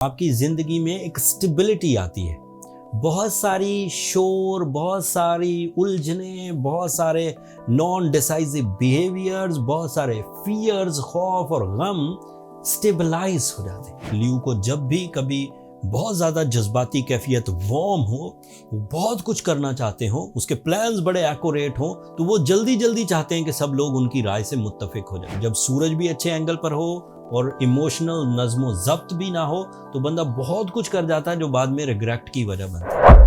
आपकी ज़िंदगी में एक स्टेबिलिटी आती है। बहुत सारी शोर, बहुत सारी उलझने, बहुत सारे नॉन डिसाइसिव बिहेवियर्स, बहुत सारे फियर्स, खौफ और गम स्टेबलाइज हो जाते हैं। लियो को जब भी कभी बहुत ज़्यादा जज्बाती कैफियत वार्म हो, वो बहुत कुछ करना चाहते हो, उसके प्लान्स बड़े एक्यूरेट हो, तो वो जल्दी जल्दी चाहते हैं कि सब लोग उनकी राय से मुत्तफिक हो जाए। जब सूरज भी अच्छे एंगल पर हो और इमोशनल नज़्मो ज़ब्त भी ना हो तो बंदा बहुत कुछ कर जाता है जो बाद में रिग्रेट की वजह बनता है।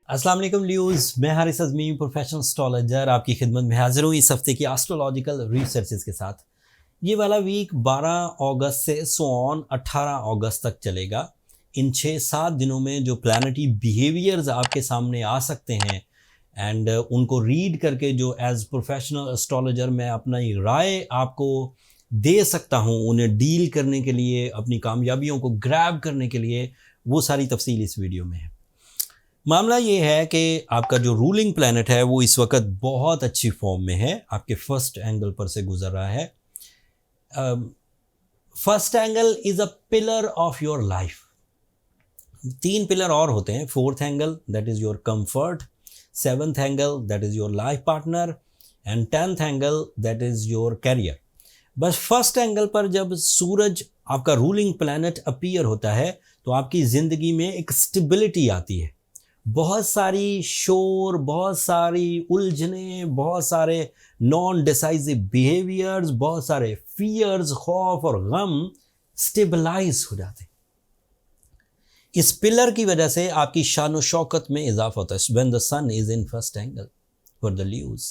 अस्सलाम वालेकुम लियोज़, मैं हारिस अज़मी प्रोफेशनल एस्ट्रोलॉजर आपकी खिदमत में हाजिर हूँ इस हफ्ते की एस्ट्रोलॉजिकल रिसर्चेस के साथ। ये वाला वीक 12 अगस्त से ऑन 18 अगस्त तक चलेगा। इन 6-7 दिनों में जो प्लानिटरी बिहेवियर्स आपके सामने आ सकते हैं एंड उनको रीड करके जो एज प्रोफेशनल एस्ट्रोलॉजर मैं अपना राय आपको दे सकता हूँ उन्हें डील करने के लिए, अपनी कामयाबियों को ग्रैब करने के लिए, वो सारी तफसील इस वीडियो में है। मामला ये है कि आपका जो रूलिंग प्लैनेट है वो इस वक्त बहुत अच्छी फॉर्म में है, आपके फर्स्ट एंगल पर से गुजर रहा है। First angle is a pillar of your life. 3 pillar और होते हैं। 4th angle that is your comfort, 7th angle that is your life partner and 10th angle that is your career. बस first angle पर जब सूरज आपका ruling planet appear होता है तो आपकी ज़िंदगी में एक स्टेबिलिटी आती है। बहुत सारी शोर, बहुत सारी उलझने, बहुत सारे नॉन डिसाइसिव बिहेवियर्स, बहुत सारे फियर्स, खौफ और गम स्टेबलाइज हो जाते हैं। इस पिलर की वजह से आपकी शान व शौकत में इजाफा होता है। When the sun is in first angle for the lose.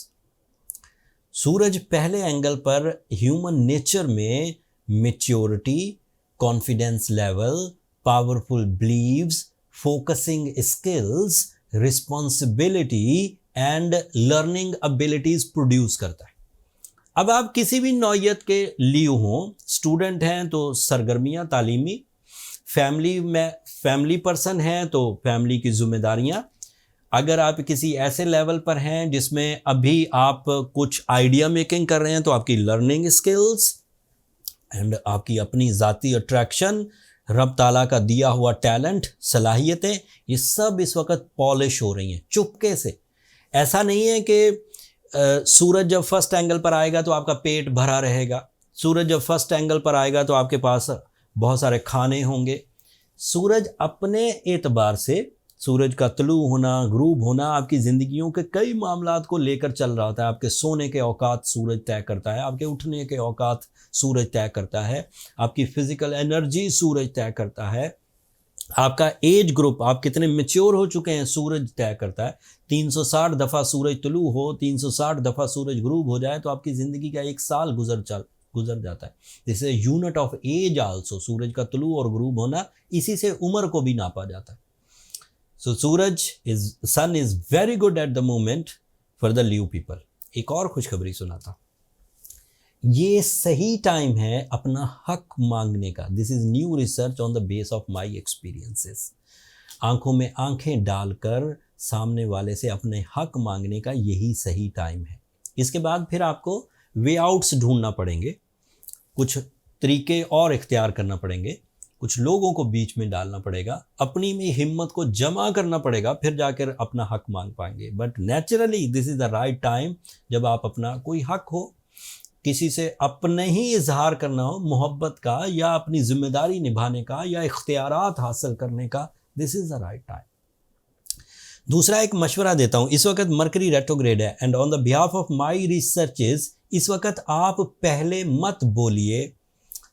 सूरज पहले एंगल पर ह्यूमन नेचर में maturity, confidence level, powerful believes, focusing skills, responsibility and learning abilities produce करता है। अब आप किसी भी नौयत के लियो हों, स्टूडेंट हैं तो सरगर्मियाँ तालीमी, फैमिली पर्सन हैं तो फैमिली की जिम्मेदारियाँ, अगर आप किसी ऐसे लेवल पर हैं जिसमें अभी आप कुछ आइडिया मेकिंग कर रहे हैं तो आपकी लर्निंग स्किल्स एंड आपकी अपनी ज़ाती अट्रैक्शन, रब ताला का दिया हुआ टैलेंट, सलाहियतें, ये सब इस वक्त पॉलिश हो रही हैं चुपके से। ऐसा नहीं है कि सूरज जब फर्स्ट एंगल पर आएगा तो आपका पेट भरा रहेगा। सूरज जब फर्स्ट एंगल पर आएगा तो आपके पास बहुत सारे खाने होंगे। सूरज अपने एतबार से, सूरज का तलू होना, ग्रूब होना आपकी ज़िंदगियों के कई मामलात को लेकर चल रहा होता है। आपके सोने के औकात सूरज तय करता है, आपके उठने के औकात सूरज तय करता है, आपकी फिजिकल एनर्जी सूरज तय करता है, आपका एज ग्रुप, आप कितने मैच्योर हो चुके हैं सूरज तय करता है। 360 दफ़ा सूरज तलू हो, 360 दफ़ा सूरज ग्रूब हो जाए तो आपकी ज़िंदगी का 1 साल गुजर जाता है। This is unit of age also. सूरज का तलू और ग्रूब होना, इसी से उम्र को भी नापा जाता है। So sun is very good at the moment for the Leo people। एक और खुशखबरी सुनाता, ये सही टाइम है अपना हक मांगने का। This is new research on the base of my experiences. आंखों में आंखें डालकर सामने वाले से अपने हक मांगने का यही सही टाइम है। इसके बाद फिर आपको वे आउट्स ढूंढना पड़ेंगे, कुछ तरीके और इख्तियार करना पड़ेंगे, कुछ लोगों को बीच में डालना पड़ेगा, अपनी में हिम्मत को जमा करना पड़ेगा, फिर जाकर अपना हक मांग पाएंगे। But naturally this is the right time जब आप अपना कोई हक हो, किसी से अपने ही इजहार करना हो, मोहब्बत का या अपनी जिम्मेदारी निभाने का या इख्तियारात हासिल करने का, this is the right time. दूसरा एक मशवरा देता हूँ, इस वक्त मरकरी रेट्रोग्रेड है and on the behalf of my researches इस वक्त आप पहले मत बोलिए,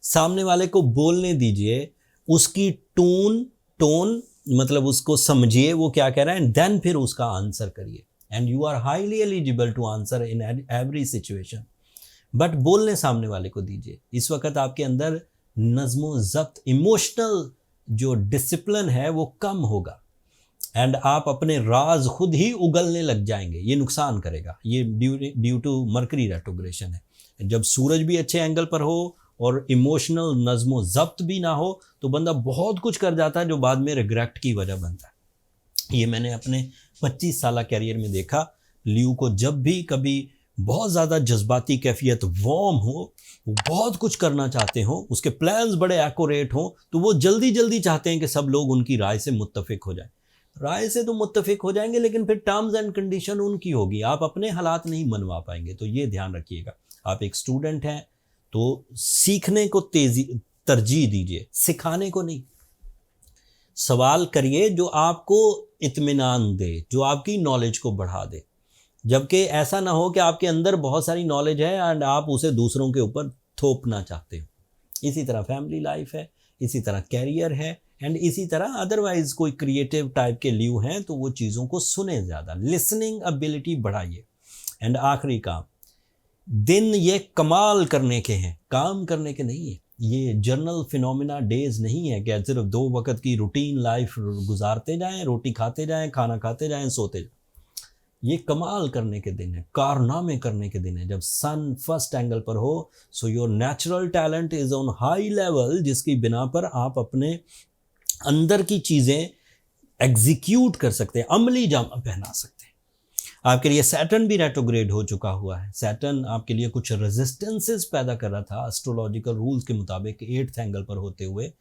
सामने वाले को बोलने दीजिए, उसकी टोन मतलब उसको समझिए वो क्या कह रहा है एंड देन फिर उसका आंसर करिए and you are highly eligible to answer in every situation. But बोलने सामने वाले को दीजिए। इस वक्त आपके अंदर नज़्मो ज़ब्त, इमोशनल जो डिसिप्लिन है वो कम होगा एंड आप अपने राज खुद ही उगलने लग जाएंगे। ये नुकसान करेगा, ये ड्यू टू मरकरी रेट्रोग्रेशन है। जब सूरज भी अच्छे एंगल पर हो और इमोशनल नज़्मो ज़ब्त भी ना हो तो बंदा बहुत कुछ कर जाता है जो बाद में रिग्रेट की वजह बनता है। ये मैंने अपने 25 साल कैरियर में देखा। लियो को जब भी कभी बहुत ज़्यादा जज्बाती कैफियत, वार्म हो, वो बहुत कुछ करना चाहते हो, उसके प्लान्स बड़े एक्यूरेट हों, तो वो जल्दी जल्दी चाहते हैं कि सब लोग उनकी राय से मुत्तफिक हो जाए। राय से तो मुत्तफिक हो जाएंगे, लेकिन फिर टर्म्स एंड कंडीशन उनकी होगी, आप अपने हालात नहीं मनवा पाएंगे। तो ये ध्यान रखिएगा, आप एक स्टूडेंट हैं तो सीखने को तरजीह दीजिए, सिखाने को नहीं। सवाल करिए जो आपको इत्मीनान दे, जो आपकी नॉलेज को बढ़ा दे, जबकि ऐसा ना हो कि आपके अंदर बहुत सारी नॉलेज है एंड आप उसे दूसरों के ऊपर थोपना चाहते हो। इसी तरह फैमिली लाइफ है, इसी तरह कैरियर है, एंड इसी तरह अदरवाइज कोई क्रिएटिव टाइप के ल्यू हैं तो वो चीज़ों को सुने ज़्यादा, लिसनिंग एबिलिटी बढ़ाइए। एंड आखिरी काम, दिन ये कमाल करने के हैं, काम करने के नहीं है। ये जर्नल फिनोमिना डेज नहीं है कि सिर्फ 2 वक्त की रूटीन लाइफ गुजारते जाएं, रोटी खाते जाएं, खाना खाते जाएं, सोते जाएं। ये कमाल करने के दिन है, कारनामे करने के दिन है। जब सन फर्स्ट एंगल पर हो, so your natural talent is on high level, जिसकी बिना पर आप अपने अंदर की चीज़ें एग्जीक्यूट कर सकते हैं, अमली जामा पहना सकते हैं। आपके लिए सैटर्न भी रेट्रोग्रेड हो चुका हुआ है। सैटर्न आपके लिए कुछ रेजिस्टेंसेस पैदा कर रहा था, एस्ट्रोलॉजिकल रूल्स के मुताबिक 8th एंगल पर होते हुए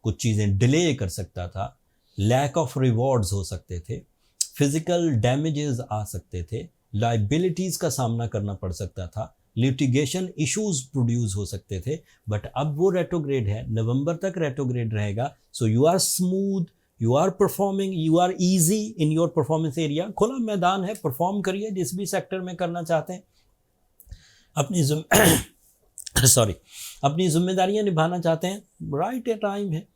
कुछ चीज़ें डिले कर सकता था, लैक ऑफ रिवॉर्ड्स हो सकते थे, फिजिकल डैमेजेस आ सकते थे, लाइबिलिटीज़ का सामना करना पड़ सकता था, लिटिगेशन इश्यूज प्रोड्यूस हो सकते थे। बट अब वो रेट्रोग्रेड है, नवंबर तक रेट्रोग्रेड रहेगा। So you are smooth, you are performing, you are easy in your performance area. खुला मैदान है, परफॉर्म करिए जिस भी सेक्टर में करना चाहते हैं। अपनी जिम्मेदारियां निभाना चाहते हैं, राइट टाइम है।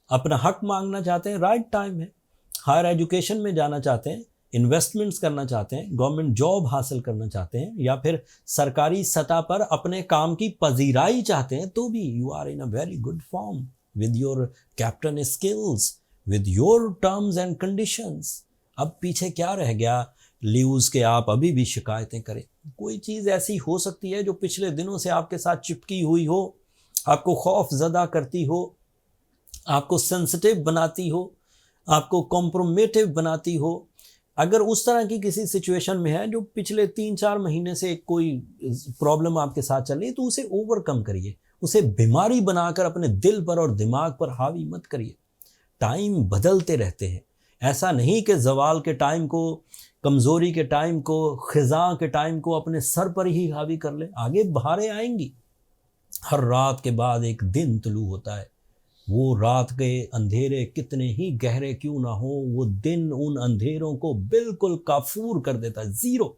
अपना हक मांगना चाहते हैं, राइट टाइम है। हायर एजुकेशन में जाना चाहते हैं, इन्वेस्टमेंट्स करना चाहते हैं, गवर्नमेंट जॉब हासिल करना चाहते हैं, या फिर सरकारी सतह पर अपने काम की पजीराई चाहते हैं, तो भी you are in a very good form with your captain skills, with your terms and conditions. अब पीछे क्या रह गया लीव्स के आप अभी भी शिकायतें करें? कोई चीज़ ऐसी हो सकती है जो पिछले दिनों से आपके साथ चिपकी हुई हो, आपको खौफ ज़दा करती हो, आपको सेंसिटिव बनाती हो, आपको कॉम्प्रोमेटिव बनाती हो। अगर उस तरह की किसी सिचुएशन में है जो पिछले 3-4 महीने से कोई प्रॉब्लम आपके साथ चल रही है, तो उसे ओवरकम करिए, उसे बीमारी बनाकर अपने दिल पर और दिमाग पर हावी मत करिए। टाइम बदलते रहते हैं, ऐसा नहीं कि जवाल के टाइम को, कमज़ोरी के टाइम को, ख़िज़ा के टाइम को अपने सर पर ही हावी कर ले। आगे बहारें आएंगी, हर रात के बाद एक दिन तुलू होता है। वो रात के अंधेरे कितने ही गहरे क्यों ना हो, वो दिन उन अंधेरों को बिल्कुल काफूर कर देता है, ज़ीरो।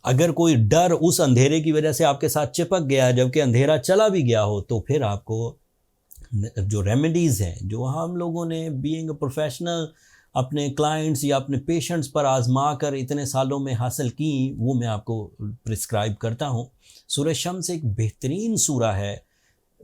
अगर कोई डर उस अंधेरे की वजह से आपके साथ चिपक गया जबकि अंधेरा चला भी गया हो, तो फिर आपको जो रेमेडीज़ हैं, जो हम लोगों ने बीइंग अ प्रोफेशनल अपने क्लाइंट्स या अपने पेशेंट्स पर आजमा कर इतने सालों में हासिल की, वो मैं आपको प्रिस्क्राइब करता हूँ। सूरह शम्स एक बेहतरीन सूरा है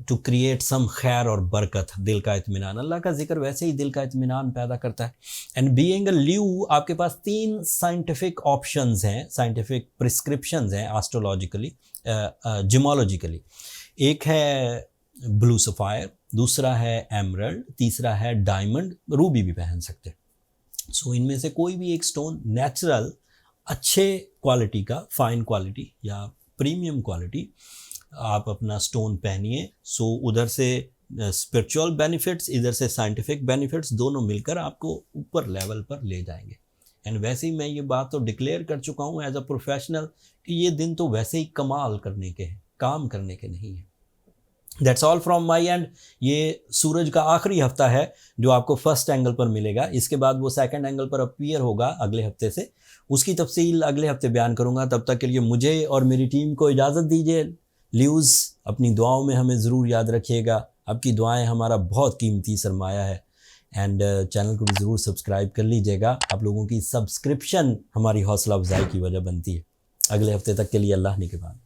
टू क्रिएट सम खैर और बरकत, दिल का इत्मीनान। अल्लाह का जिक्र वैसे ही दिल का इत्मीनान पैदा करता है। एंड बीइंग अ ल्यू, आपके पास 3 साइंटिफिक ऑप्शंस हैं, साइंटिफिक प्रिस्क्रिप्शंस हैं एस्ट्रोलॉजिकली, जिमोलॉजिकली। एक है ब्लू सफ़ायर, दूसरा है एमरल्ड, तीसरा है डायमंड, रूबी भी पहन सकते हैं। सो इनमें से कोई भी एक स्टोन नेचुरल अच्छे क्वालिटी का, फाइन क्वालिटी या प्रीमियम क्वालिटी, आप अपना स्टोन पहनिए। सो उधर से स्पिरिचुअल बेनिफिट्स, इधर से साइंटिफिक बेनिफिट्स, दोनों मिलकर आपको ऊपर लेवल पर ले जाएंगे। एंड वैसे ही मैं ये बात तो डिक्लेयर कर चुका हूँ एज अ प्रोफेशनल कि ये दिन तो वैसे ही कमाल करने के हैं, काम करने के नहीं हैं। That's all from my and. ये सूरज का आखिरी हफ्ता है जो आपको फर्स्ट एंगल पर मिलेगा। इसके बाद वो सेकंड एंगल पर अपीयर होगा अगले हफ्ते से, उसकी तफसील अगले हफ्ते बयान करूँगा। तब तक के लिए मुझे और मेरी टीम को इजाज़त दीजिए। ल्यूज़, अपनी दुआओं में हमें ज़रूर याद रखिएगा। आपकी दुआएं हमारा बहुत कीमती सरमाया है। एंड चैनल को भी ज़रूर सब्सक्राइब कर लीजिएगा। आप लोगों की सब्सक्रिप्शन हमारी हौसला अफजाई की वजह बनती है। अगले हफ्ते तक के लिए अल्लाह निगहबान।